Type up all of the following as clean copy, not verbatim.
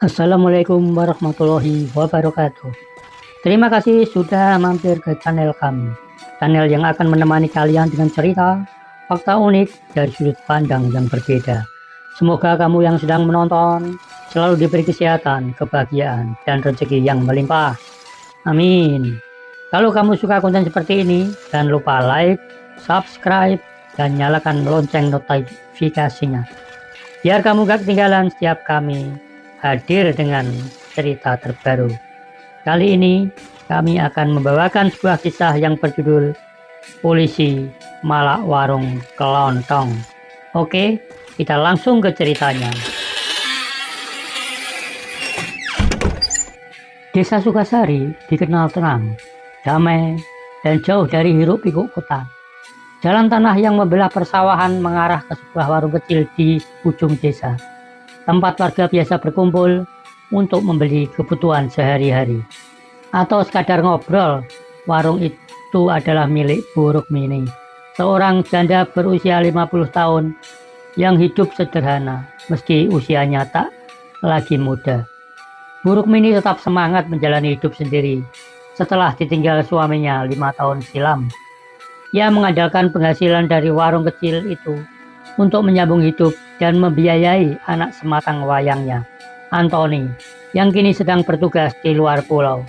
Assalamualaikum warahmatullahi wabarakatuh. Terima kasih sudah mampir ke channel kami. Channel yang akan menemani kalian dengan cerita, fakta unik dari sudut pandang yang berbeda. Semoga kamu yang sedang menonton selalu diberi kesehatan, kebahagiaan, dan rezeki yang melimpah. Amin. Kalau kamu suka konten seperti ini, jangan lupa like, subscribe, dan nyalakan lonceng notifikasinya. Biar kamu gak ketinggalan setiap kami hadir dengan cerita terbaru. Kali ini kami akan membawakan sebuah kisah yang berjudul Polisi Malak Warung Kelontong. Oke, kita langsung ke ceritanya. Desa Sukasari dikenal tenang, damai, dan jauh dari hiruk-pikuk kota. Jalan tanah yang membelah persawahan mengarah ke sebuah warung kecil di ujung desa. Tempat warga biasa berkumpul untuk membeli kebutuhan sehari-hari. Atau sekadar ngobrol, warung itu adalah milik Bu Rukmini, seorang janda berusia 50 tahun yang hidup sederhana meski usianya tak lagi muda. Bu Rukmini tetap semangat menjalani hidup sendiri setelah ditinggal suaminya 5 tahun silam. Ia mengandalkan penghasilan dari warung kecil itu untuk menyambung hidup dan membiayai anak sematang wayangnya, Antoni, yang kini sedang bertugas di luar pulau.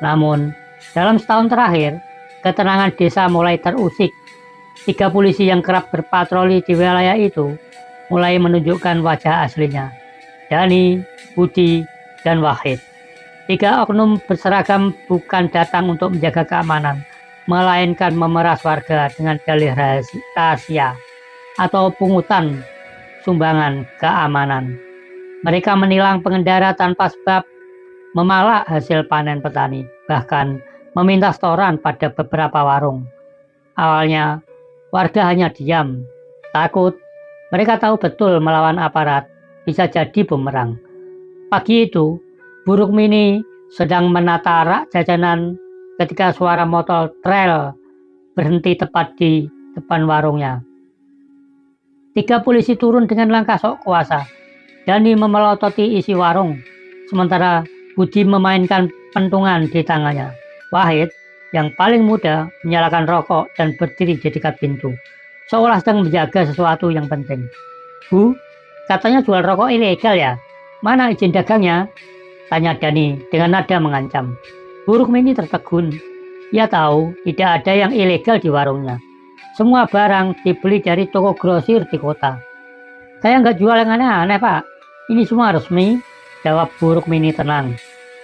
Namun, dalam setahun terakhir, ketenangan desa mulai terusik. 3 polisi yang kerap berpatroli di wilayah itu mulai menunjukkan wajah aslinya, Dani, Budi, dan Wahid. 3 oknum berseragam bukan datang untuk menjaga keamanan, melainkan memeras warga dengan dalih rahasia atau pungutan sumbangan keamanan. Mereka menilang pengendara tanpa sebab, memalak hasil panen petani, bahkan meminta setoran pada beberapa warung. Awalnya, warga hanya diam, takut. Mereka tahu betul melawan aparat bisa jadi bumerang. Pagi itu, Bu Rukmini sedang menata rak jajanan ketika suara motor trail berhenti tepat di depan warungnya. 3 polisi turun dengan langkah sok kuasa. Dani memelototi isi warung, sementara Budi memainkan pentungan di tangannya. Wahid, yang paling muda, menyalakan rokok dan berdiri di dekat pintu, seolah sedang menjaga sesuatu yang penting. Bu, katanya jual rokok ilegal ya? Mana izin dagangnya? Tanya Dani dengan nada mengancam. Bu Rukmini tertegun. Ia tahu tidak ada yang ilegal di warungnya. Semua barang dibeli dari toko grosir di kota. Saya nggak jual yang aneh-aneh, Pak. Ini semua resmi, jawab Bu Rukmini tenang.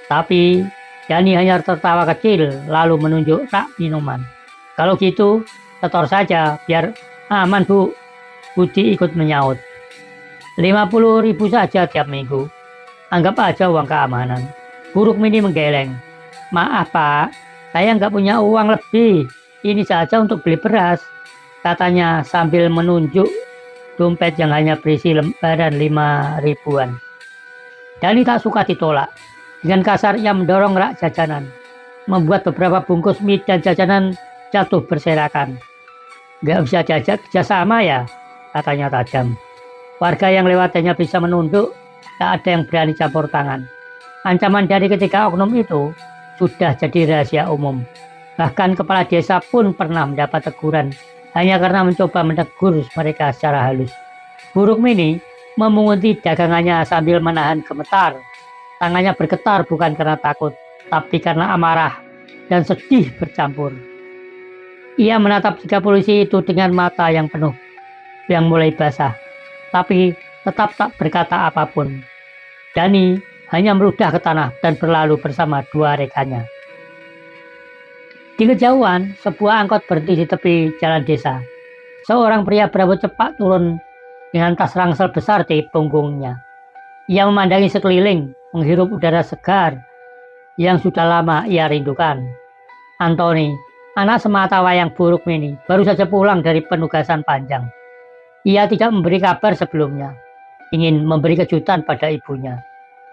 Tapi Dani hanya tertawa kecil lalu menunjuk rak minuman. Kalau gitu, setor saja biar aman, Bu. Budi ikut menyaut. 50.000 saja tiap minggu. Anggap aja uang keamanan. Bu Rukmini menggeleng. Maaf, Pak. Saya nggak punya uang lebih. Ini saja untuk beli beras, katanya sambil menunjuk dompet yang hanya berisi lembaran 5 ribuan. Dani tak suka ditolak. Dengan kasar ia mendorong rak jajanan, membuat beberapa bungkus mie dan jajanan jatuh berserakan. Nggak bisa jajak kerjasama ya, katanya tajam. Warga yang lewat hanya bisa menunduk, tak ada yang berani campur tangan. Ancaman dari ketiga oknum itu sudah jadi rahasia umum. Bahkan kepala desa pun pernah mendapat teguran hanya karena mencoba menegur mereka secara halus. Bu Rukmini memunguti dagangannya sambil menahan gemetar. Tangannya bergetar bukan karena takut, tapi karena amarah dan sedih bercampur. Ia menatap 3 polisi itu dengan mata yang penuh, yang mulai basah, tapi tetap tak berkata apapun. Dani hanya meludah ke tanah dan berlalu bersama 2 rekannya. Di kejauhan, sebuah angkot berhenti di tepi jalan desa. Seorang pria berambut cepat turun dengan tas ransel besar di punggungnya. Ia memandangi sekeliling, menghirup udara segar yang sudah lama ia rindukan. Antoni, anak semata wayang Bu Rukmini, baru saja pulang dari penugasan panjang. Ia tidak memberi kabar sebelumnya, ingin memberi kejutan pada ibunya.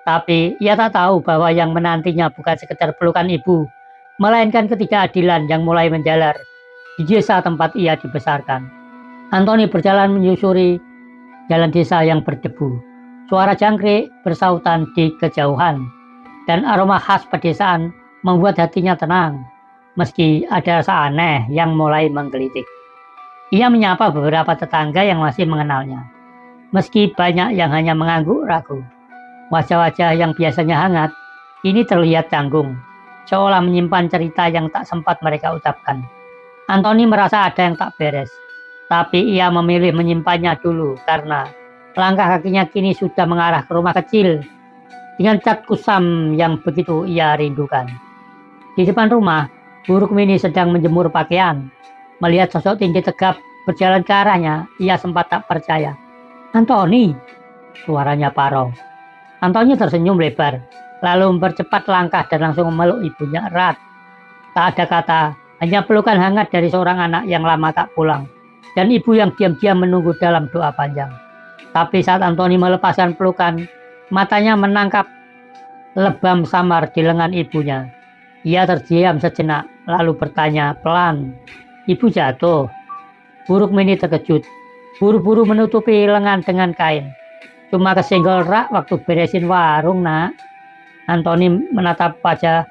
Tapi ia tak tahu bahwa yang menantinya bukan sekedar pelukan ibu, melainkan ketidakadilan yang mulai menjalar di desa tempat ia dibesarkan. Antoni berjalan menyusuri jalan desa yang berdebu. Suara jangkrik bersautan di kejauhan, dan aroma khas pedesaan membuat hatinya tenang, meski ada rasa aneh yang mulai menggelitik. Ia menyapa beberapa tetangga yang masih mengenalnya, meski banyak yang hanya mengangguk ragu. Wajah-wajah yang biasanya hangat, kini terlihat canggung, seolah menyimpan cerita yang tak sempat mereka ucapkan. Anthony merasa ada yang tak beres, tapi ia memilih menyimpannya dulu karena langkah kakinya kini sudah mengarah ke rumah kecil dengan cat kusam yang begitu ia rindukan. Di depan rumah, buruk mini sedang menjemur pakaian. Melihat sosok tinggi tegap berjalan ke arahnya, ia sempat tak percaya. "Anthony!" suaranya parau. Anthony tersenyum lebar, lalu mempercepat langkah dan langsung memeluk ibunya erat. Tak ada kata, hanya pelukan hangat dari seorang anak yang lama tak pulang, dan ibu yang diam-diam menunggu dalam doa panjang. Tapi saat Anthony melepaskan pelukan, matanya menangkap lebam samar di lengan ibunya. Ia terdiam sejenak, lalu bertanya pelan, "Ibu jatuh?" Buruk mini terkejut, buru-buru menutupi lengan dengan kain. "Cuma kesenggol rak waktu beresin warung, nak." Anthony menatap wajah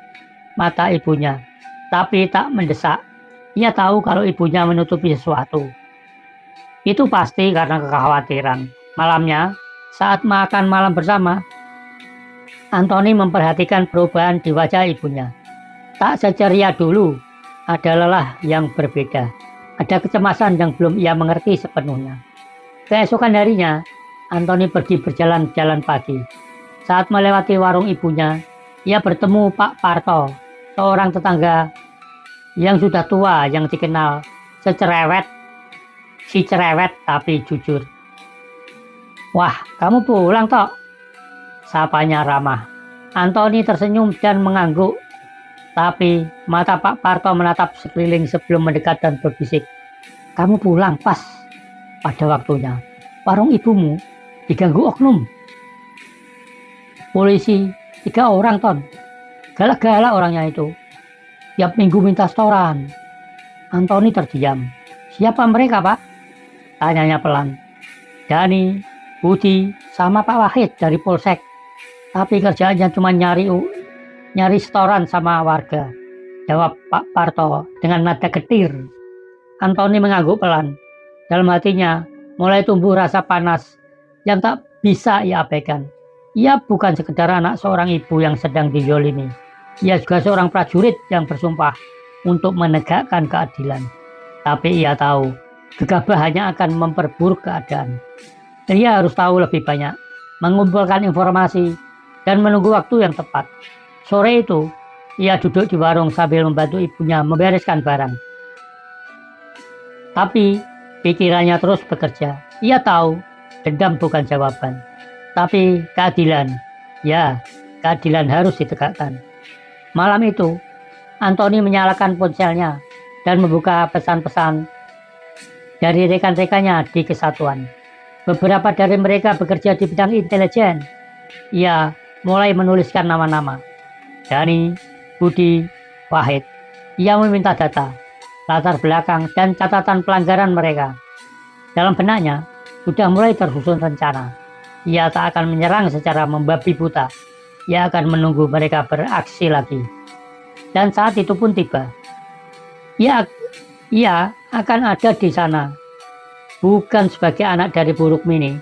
mata ibunya, tapi tak mendesak. Ia tahu kalau ibunya menutupi sesuatu. Itu pasti karena kekhawatiran. Malamnya, saat makan malam bersama, Anthony memperhatikan perubahan di wajah ibunya. Tak seceria dulu, ada lelah yang berbeda. Ada kecemasan yang belum ia mengerti sepenuhnya. Keesokan harinya, Anthony pergi berjalan-jalan pagi. Saat melewati warung ibunya, ia bertemu Pak Parto, seorang tetangga yang sudah tua yang dikenal si cerewet tapi jujur. "Wah, kamu pulang toh?" sapanya ramah. Anthony tersenyum dan mengangguk, tapi mata Pak Parto menatap sekeliling sebelum mendekat dan berbisik, "Kamu pulang pas pada waktunya. Warung ibumu diganggu oknum polisi 3 orang, Ton. Galak-galak orangnya itu. Tiap minggu minta setoran." Anthony terdiam. "Siapa mereka, Pak?" tanyanya pelan. "Dani, Budi, sama Pak Wahid dari Polsek. Tapi kerjaannya cuma nyari setoran sama warga," jawab Pak Parto dengan nada getir. Anthony mengangguk pelan. Dalam hatinya mulai tumbuh rasa panas yang tak bisa ia abaikan. Ia bukan sekedar anak seorang ibu yang sedang dizolimi. Ia juga seorang prajurit yang bersumpah untuk menegakkan keadilan. Tapi ia tahu gegabah hanya akan memperburuk keadaan. Ia harus tahu lebih banyak, mengumpulkan informasi, dan menunggu waktu yang tepat. Sore itu, ia duduk di warung sambil membantu ibunya membereskan barang. Tapi pikirannya terus bekerja. Ia tahu dendam bukan jawaban, tapi keadilan. Ya, keadilan harus ditegakkan. Malam itu, Anthony menyalakan ponselnya dan membuka pesan-pesan dari rekan-rekannya di kesatuan. Beberapa dari mereka bekerja di bidang intelijen. Ia mulai menuliskan nama-nama. Dani, Budi, Wahid. Ia meminta data, latar belakang, dan catatan pelanggaran mereka. Dalam benaknya, sudah mulai tersusun rencana. Ia tak akan menyerang secara membabi buta. Ia akan menunggu mereka beraksi lagi. Dan saat itu pun tiba. Ia akan ada di sana. Bukan sebagai anak dari buruk mini,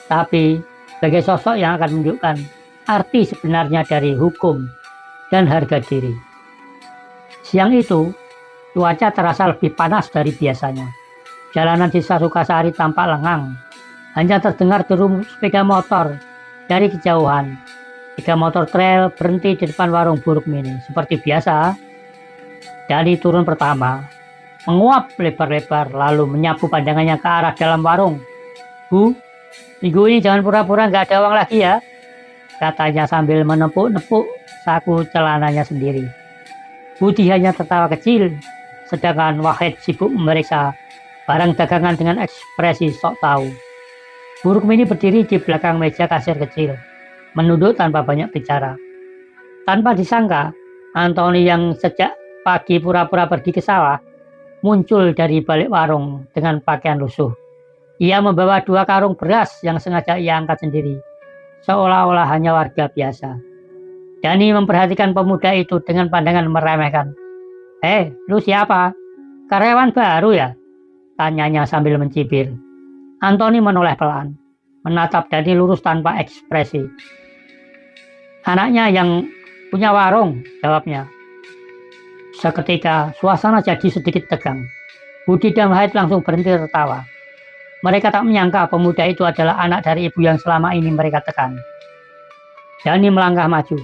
tapi sebagai sosok yang akan menunjukkan arti sebenarnya dari hukum dan harga diri. Siang itu, cuaca terasa lebih panas dari biasanya. Jalanan di Sukasari tampak lengang. Hanya terdengar deru sepeda motor dari kejauhan. 3 motor trail berhenti di depan warung buruk mini. Seperti biasa, Dani turun pertama, menguap lebar-lebar lalu menyapu pandangannya ke arah dalam warung. "Bu, minggu ini jangan pura-pura nggak ada uang lagi ya," katanya sambil menepuk-nepuk saku celananya sendiri. Budi hanya tertawa kecil, sedangkan Wahid sibuk memeriksa barang dagangan dengan ekspresi sok tahu. Buruk mini berdiri di belakang meja kasir kecil, menunduk tanpa banyak bicara. Tanpa disangka, Anthony yang sejak pagi pura-pura pergi ke sawah, muncul dari balik warung dengan pakaian lusuh. Ia membawa 2 karung beras yang sengaja ia angkat sendiri. seolah-olah hanya warga biasa. Dani memperhatikan pemuda itu dengan pandangan meremehkan. Lu siapa? Karyawan baru ya? Tanyanya sambil mencibir. Anthony menoleh pelan, menatap Dani lurus tanpa ekspresi. Anaknya yang punya warung, jawabnya. Seketika suasana jadi sedikit tegang. Budi dan Wahid langsung berhenti tertawa. Mereka tak menyangka pemuda itu adalah anak dari ibu yang selama ini mereka tekan. Dani melangkah maju.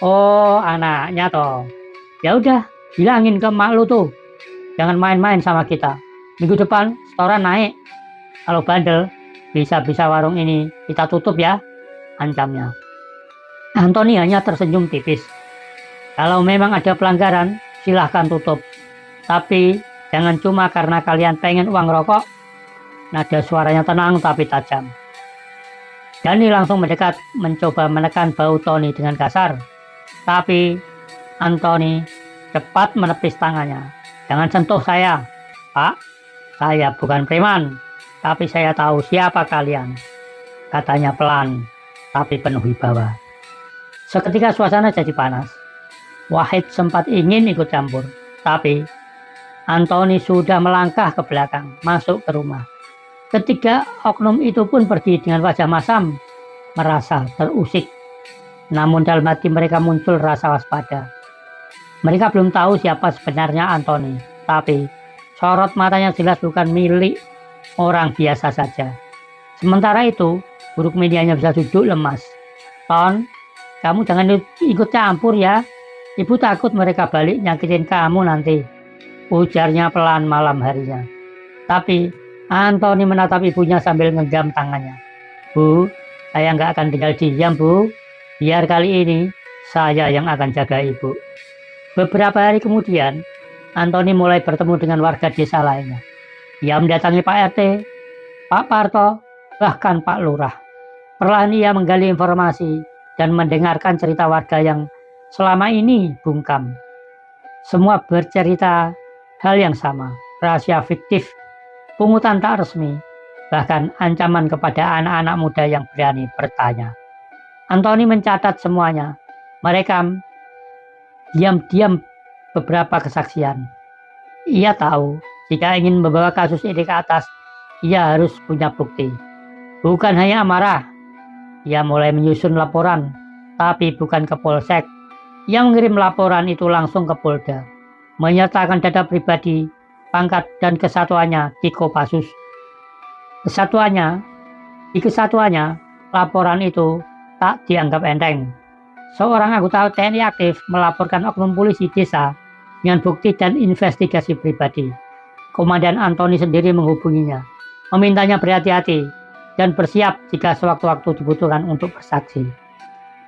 Oh, anaknya toh. Ya udah, bilangin ke mak lu tuh. Jangan main-main sama kita. Minggu depan setoran naik. Kalau bandel, bisa-bisa warung ini kita tutup ya, ancamnya. Anthony hanya tersenyum tipis. Kalau memang ada pelanggaran, silahkan tutup. Tapi jangan cuma karena kalian pengen uang rokok. Nada suaranya tenang tapi tajam. Dani langsung mendekat, mencoba menekan bau Tony dengan kasar. Tapi Anthony cepat menepis tangannya. Jangan sentuh saya, Pak. Saya bukan preman, tapi saya tahu siapa kalian. Katanya pelan, tapi penuh wibawa. Seketika suasana jadi panas. Wahid sempat ingin ikut campur, tapi Anthony sudah melangkah ke belakang, masuk ke rumah. Ketiga oknum itu pun pergi dengan wajah masam, merasa terusik. Namun dalam hati mereka muncul rasa waspada. Mereka belum tahu siapa sebenarnya Anthony, tapi sorot matanya jelas bukan milik orang biasa saja. Sementara itu, buruk medianya bisa duduk lemas. Ton, kamu jangan ikut campur ya. Ibu takut mereka balik nyakitin kamu nanti, ujarnya pelan malam harinya. Tapi Anthony menatap ibunya sambil ngegenggam tangannya. Bu, saya nggak akan tinggal diam, Bu. Biar kali ini saya yang akan jaga ibu. Beberapa hari kemudian, Anthony mulai bertemu dengan warga desa lainnya. Ia mendatangi Pak RT, Pak Parto, bahkan Pak Lurah. Perlahan ia menggali informasi dan mendengarkan cerita warga yang selama ini bungkam. Semua bercerita hal yang sama, rahasia fiktif, pungutan tak resmi, bahkan ancaman kepada anak-anak muda yang berani bertanya. Anthony mencatat semuanya, merekam diam-diam beberapa kesaksian. Ia tahu jika ingin membawa kasus ini ke atas, ia harus punya bukti. Bukan hanya amarah, ia mulai menyusun laporan, tapi bukan ke Polsek. Ia mengirim laporan itu langsung ke Polda, menyertakan data pribadi, pangkat dan kesatuannya di Kopassus. Di kesatuannya, laporan itu tak dianggap enteng. Seorang anggota TNI aktif melaporkan oknum polisi desa dengan bukti dan investigasi pribadi. Komandan Anthony sendiri menghubunginya, memintanya berhati-hati dan bersiap jika sewaktu-waktu dibutuhkan untuk bersaksi.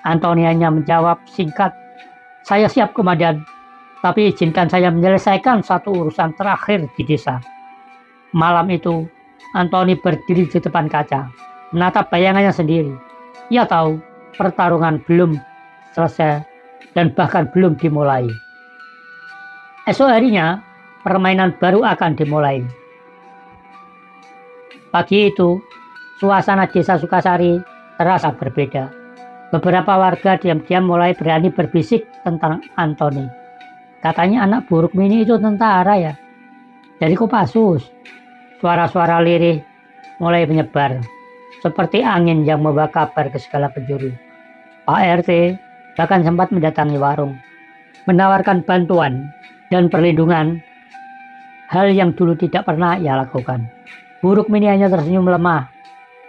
Anthony hanya menjawab singkat, "Saya siap, Komandan, tapi izinkan saya menyelesaikan satu urusan terakhir di desa." Malam itu, Anthony berdiri di depan kaca, menatap bayangannya sendiri. Ia tahu pertarungan belum selesai dan bahkan belum dimulai. Esok harinya, permainan baru akan dimulai. Pagi itu, suasana desa Sukasari terasa berbeda. Beberapa warga diam-diam mulai berani berbisik tentang Anthony. Katanya anak buruk mini itu tentara ya. Dari Kopassus, suara-suara lirih mulai menyebar, seperti angin yang membawa kabar ke segala penjuru. Pak RT bahkan sempat mendatangi warung, menawarkan bantuan dan perlindungan, hal yang dulu tidak pernah ia lakukan. Buruk mini hanya tersenyum lemah,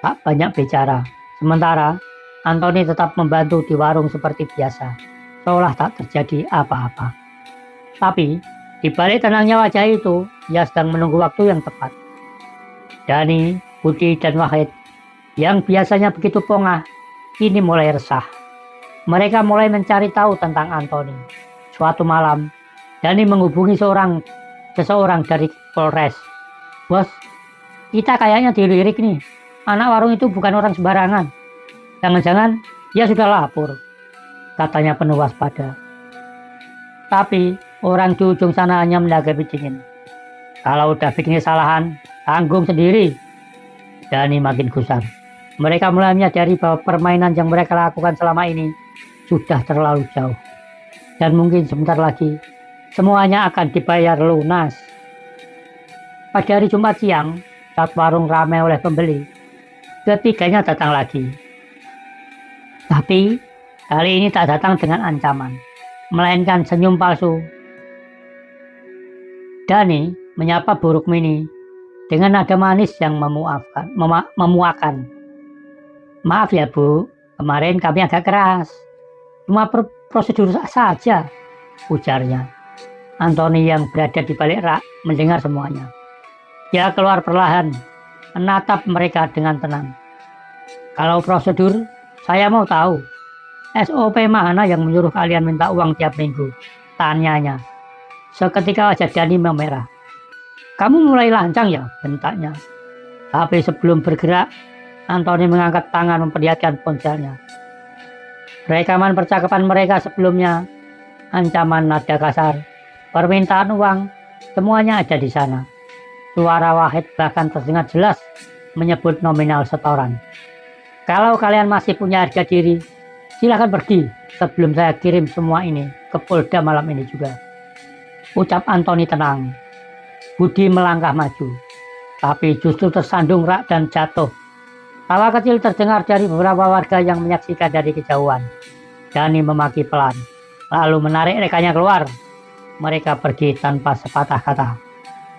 tak banyak bicara. Sementara Anthony tetap membantu di warung seperti biasa, seolah tak terjadi apa-apa. Tapi di balik tenangnya wajah itu, ia sedang menunggu waktu yang tepat. Dani, Budi, dan Wahid yang biasanya begitu pongah, kini mulai resah. Mereka mulai mencari tahu tentang Anthony. Suatu malam, Dani menghubungi seseorang dari Polres. "Bos, kita kayaknya dilirik nih. Anak warung itu bukan orang sembarangan. Jangan-jangan dia sudah lapor," katanya penuh waspada. Tapi orang di ujung sana hanya menanggapi dingin. "Kalau udah bikin kesalahan, tanggung sendiri." Dani makin gusar. Mereka mulai menyadari bahwa permainan yang mereka lakukan selama ini sudah terlalu jauh. Dan mungkin sebentar lagi semuanya akan dibayar lunas. Pada hari Jumat siang, saat warung ramai oleh pembeli, ketiganya datang lagi. Tapi kali ini tak datang dengan ancaman, melainkan senyum palsu. Dani menyapa Bu Rukmini dengan nada manis yang memuakan. Maaf ya Bu, kemarin kami agak keras. Cuma prosedur saja, ujarnya. Antoni yang berada di balik rak mendengar semuanya. Dia keluar perlahan, menatap mereka dengan tenang. Kalau prosedur, saya mau tahu. SOP mana yang menyuruh kalian minta uang tiap minggu? Tanyanya. Seketika wajah Dani memerah. Kamu mulai lancang ya, bentaknya. Tapi sebelum bergerak, Antoni mengangkat tangan memperlihatkan ponselnya. Rekaman percakapan mereka sebelumnya, ancaman nada kasar, permintaan uang, semuanya ada di sana. Suara Wahid bahkan terdengar jelas menyebut nominal setoran. Kalau kalian masih punya harga diri, silakan pergi sebelum saya kirim semua ini ke Polda malam ini juga. Ucap Antoni tenang. Budi melangkah maju, tapi justru tersandung rak dan jatuh. Tawa kecil terdengar dari beberapa warga yang menyaksikan dari kejauhan. Dani memaki pelan, lalu menarik rekannya keluar. Mereka pergi tanpa sepatah kata.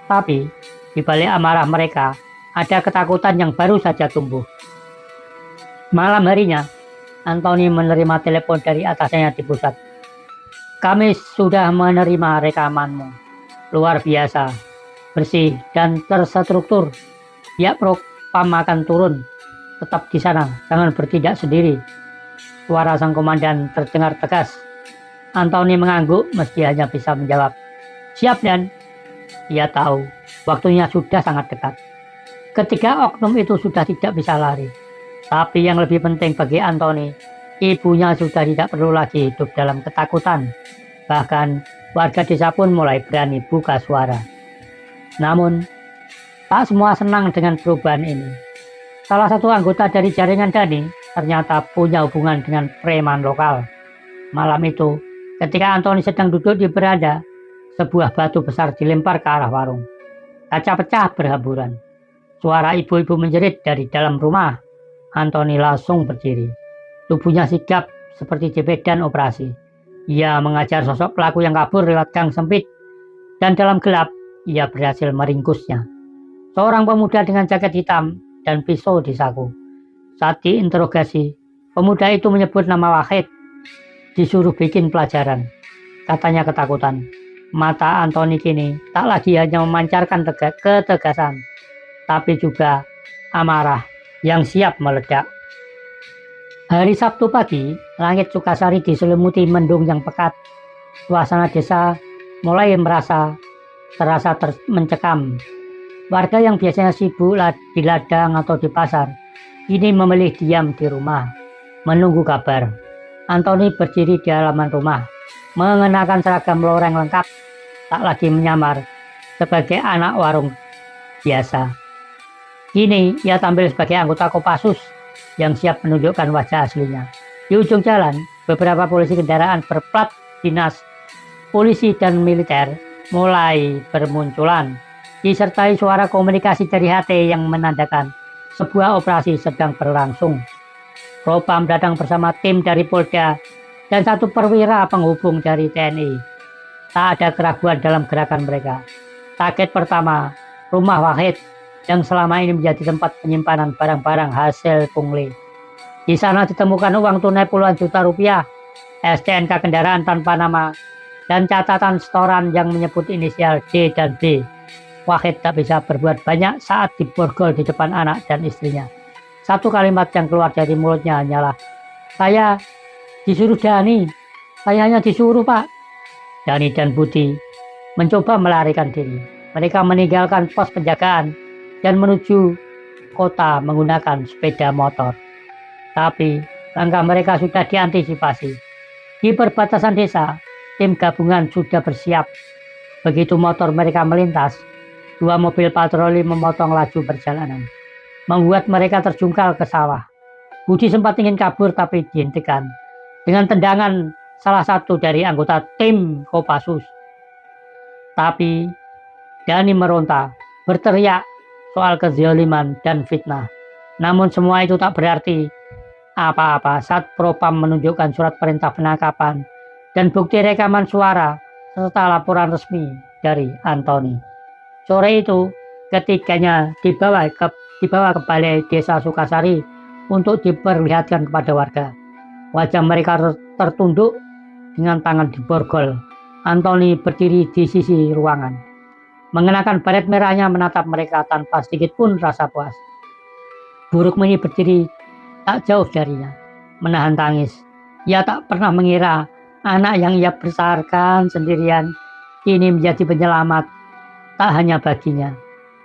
Tapi di balik amarah mereka, ada ketakutan yang baru saja tumbuh. Malam harinya, Antoni menerima telepon dari atasannya di pusat. Kami sudah menerima rekamanmu. Luar biasa, bersih dan terstruktur. Pihak Propam akan turun. Tetap di sana, jangan bertindak sendiri. Suara sang komandan terdengar tegas. Antoni mengangguk meski hanya bisa menjawab, siap Dan. Ia tahu waktunya sudah sangat dekat. Ketiga oknum itu sudah tidak bisa lari. Tapi yang lebih penting bagi Antoni, ibunya sudah tidak perlu lagi hidup dalam ketakutan. Bahkan warga desa pun mulai berani buka suara. Namun, tak semua senang dengan perubahan ini. Salah satu anggota dari jaringan Dani ternyata punya hubungan dengan preman lokal. Malam itu, ketika Antoni sedang duduk di beranda, sebuah batu besar dilempar ke arah warung. Kaca pecah berhamburan. Suara ibu-ibu menjerit dari dalam rumah. Antoni langsung berdiri. Tubuhnya sigap seperti jebedan operasi. Ia mengajar sosok pelaku yang kabur lewat gang sempit. Dan dalam gelap, ia berhasil meringkusnya. Seorang pemuda dengan jaket hitam dan pisau di saku. Saat diinterogasi, pemuda itu menyebut nama Wahid. Disuruh bikin pelajaran. Katanya ketakutan. Mata Antoni kini tak lagi hanya memancarkan ketegasan, tapi juga amarah yang siap meledak. Hari Sabtu pagi, langit Sukasari diselimuti mendung yang pekat. Suasana desa mulai terasa mencekam. Warga yang biasanya sibuk di ladang atau di pasar, kini memilih diam di rumah, menunggu kabar. Antoni berdiri di halaman rumah, mengenakan seragam loreng lengkap, tak lagi menyamar sebagai anak warung biasa. Kini ia tampil sebagai anggota Kopassus yang siap menunjukkan wajah aslinya. Di ujung jalan, beberapa polisi kendaraan berplat dinas polisi dan militer mulai bermunculan, disertai suara komunikasi dari HT yang menandakan sebuah operasi sedang berlangsung. Propam datang bersama tim dari Polda dan satu perwira penghubung dari TNI. Tak ada keraguan dalam gerakan mereka. Target pertama, rumah Wahid yang selama ini menjadi tempat penyimpanan barang-barang hasil pungli. Di sana ditemukan uang tunai puluhan juta rupiah, STNK kendaraan tanpa nama, dan catatan setoran yang menyebut inisial D dan B. Wahid tak bisa berbuat banyak saat diborgol di depan anak dan istrinya. Satu kalimat yang keluar dari mulutnya hanyalah, saya disuruh Dani, saya hanya disuruh Pak. Dani dan Budi mencoba melarikan diri. Mereka meninggalkan pos penjagaan dan menuju kota menggunakan sepeda motor. Tapi langkah mereka sudah diantisipasi. Di perbatasan desa, tim gabungan sudah bersiap. Begitu motor mereka melintas, dua mobil patroli memotong laju perjalanan, membuat mereka terjungkal ke sawah. Budi sempat ingin kabur tapi dihentikan dengan tendangan salah satu dari anggota tim Kopassus. Tapi Dani meronta, berteriak soal kezaliman dan fitnah. Namun semua itu tak berarti apa-apa saat Propam menunjukkan surat perintah penangkapan dan bukti rekaman suara serta laporan resmi dari Antoni. Sore itu, ketiganya dibawa ke balai desa Sukasari untuk diperlihatkan kepada warga. Wajah mereka tertunduk dengan tangan diborgol. Antoni berdiri di sisi ruangan, mengenakan baret merahnya menatap mereka tanpa sedikit pun rasa puas. Burukmini berdiri tak jauh darinya, menahan tangis. Ia tak pernah mengira anak yang ia besarkan sendirian kini menjadi penyelamat tak hanya baginya,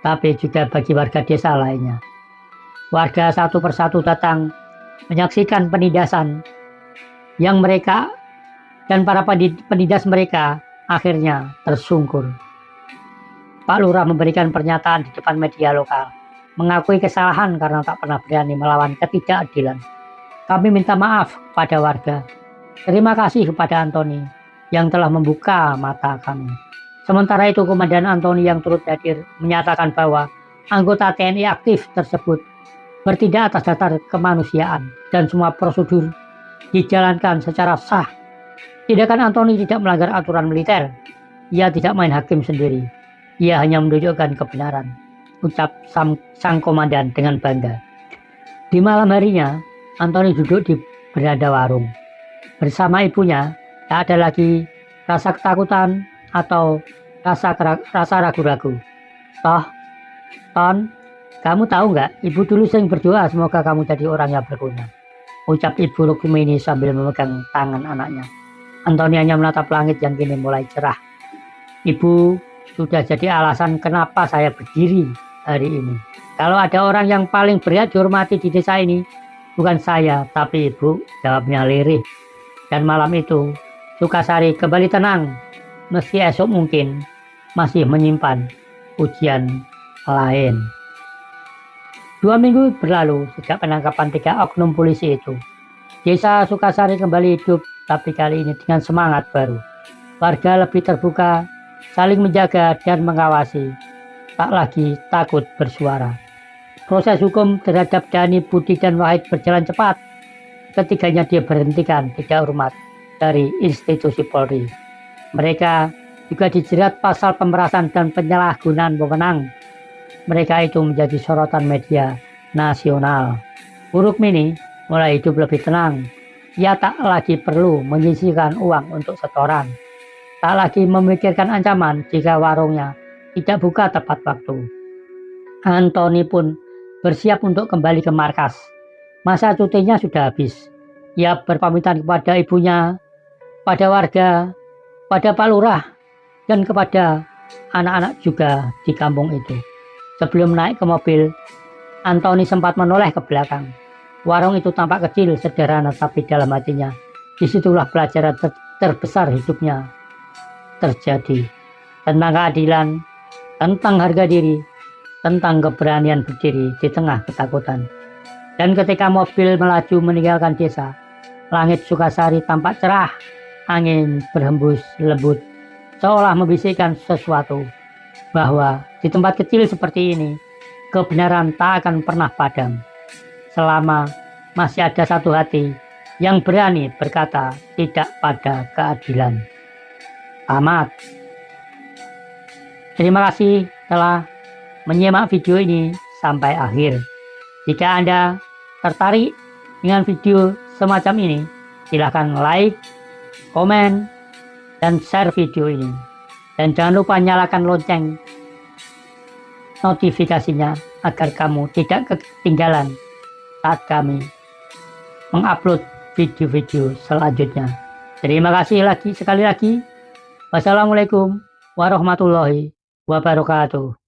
tapi juga bagi warga desa lainnya. Warga satu persatu datang menyaksikan penindasan yang mereka dan para penindas mereka akhirnya tersungkur. Pak Lurah memberikan pernyataan di depan media lokal, mengakui kesalahan karena tak pernah berani melawan ketidakadilan. Kami minta maaf pada warga. Terima kasih kepada Antoni yang telah membuka mata kami. Sementara itu, Komandan Antoni yang turut hadir menyatakan bahwa anggota TNI aktif tersebut bertindak atas dasar kemanusiaan dan semua prosedur dijalankan secara sah. Tindakan Antoni tidak melanggar aturan militer. Ia tidak main hakim sendiri. Ia hanya menunjukkan kebenaran, ucap sang komandan dengan bangga. Di malam harinya, Antoni duduk di beranda warung. Bersama ibunya, tak ada lagi rasa ketakutan atau rasa ragu-ragu. Ton, kamu tahu nggak? Ibu dulu sering berdoa semoga kamu jadi orang yang berguna, ucap Ibu Rukmini sambil memegang tangan anaknya. Antoni hanya menatap langit yang kini mulai cerah. Ibu sudah jadi alasan kenapa saya berdiri hari ini. Kalau ada orang yang paling berhak dihormati di desa ini, bukan saya, tapi ibu, jawabnya lirih. Dan malam itu, Sukasari kembali tenang, meski esok mungkin masih menyimpan ujian lain. 2 minggu berlalu sejak penangkapan 3 oknum polisi itu. Desa Sukasari kembali hidup, tapi kali ini dengan semangat baru. Warga lebih terbuka, saling menjaga dan mengawasi, tak lagi takut bersuara. Proses hukum terhadap Dani, Budi, dan Wahid berjalan cepat. Ketiganya diberhentikan tidak hormat dari institusi Polri. Mereka juga dijerat pasal pemerasan dan penyalahgunaan wewenang. Mereka itu menjadi sorotan media nasional. Rukmini mulai hidup lebih tenang. Ia tak lagi perlu menyisihkan uang untuk setoran. Tak lagi memikirkan ancaman jika warungnya tidak buka tepat waktu. Antoni pun bersiap untuk kembali ke markas. Masa cutinya sudah habis. Ia berpamitan kepada ibunya, pada warga, pada Pak Lurah, dan kepada anak-anak juga di kampung itu. Sebelum naik ke mobil, Antoni sempat menoleh ke belakang. Warung itu tampak kecil, sederhana, tapi dalam hatinya, disitulah pelajaran terbesar hidupnya terjadi. Tentang keadilan, tentang harga diri, tentang keberanian berdiri di tengah ketakutan. Dan ketika mobil melaju meninggalkan desa, langit Sukasari tampak cerah, angin berhembus lembut, seolah membisikkan sesuatu, bahwa di tempat kecil seperti ini, kebenaran tak akan pernah padam. Selama masih ada satu hati yang berani berkata tidak pada keadilan. Tamat. Terima kasih telah menyimak video ini sampai akhir. Jika Anda tertarik dengan video semacam ini, silahkan like, komen, dan share video ini. Dan jangan lupa nyalakan lonceng notifikasinya agar kamu tidak ketinggalan saat kami mengupload video-video selanjutnya. Terima kasih sekali lagi. Wassalamualaikum warahmatullahi wabarakatuh.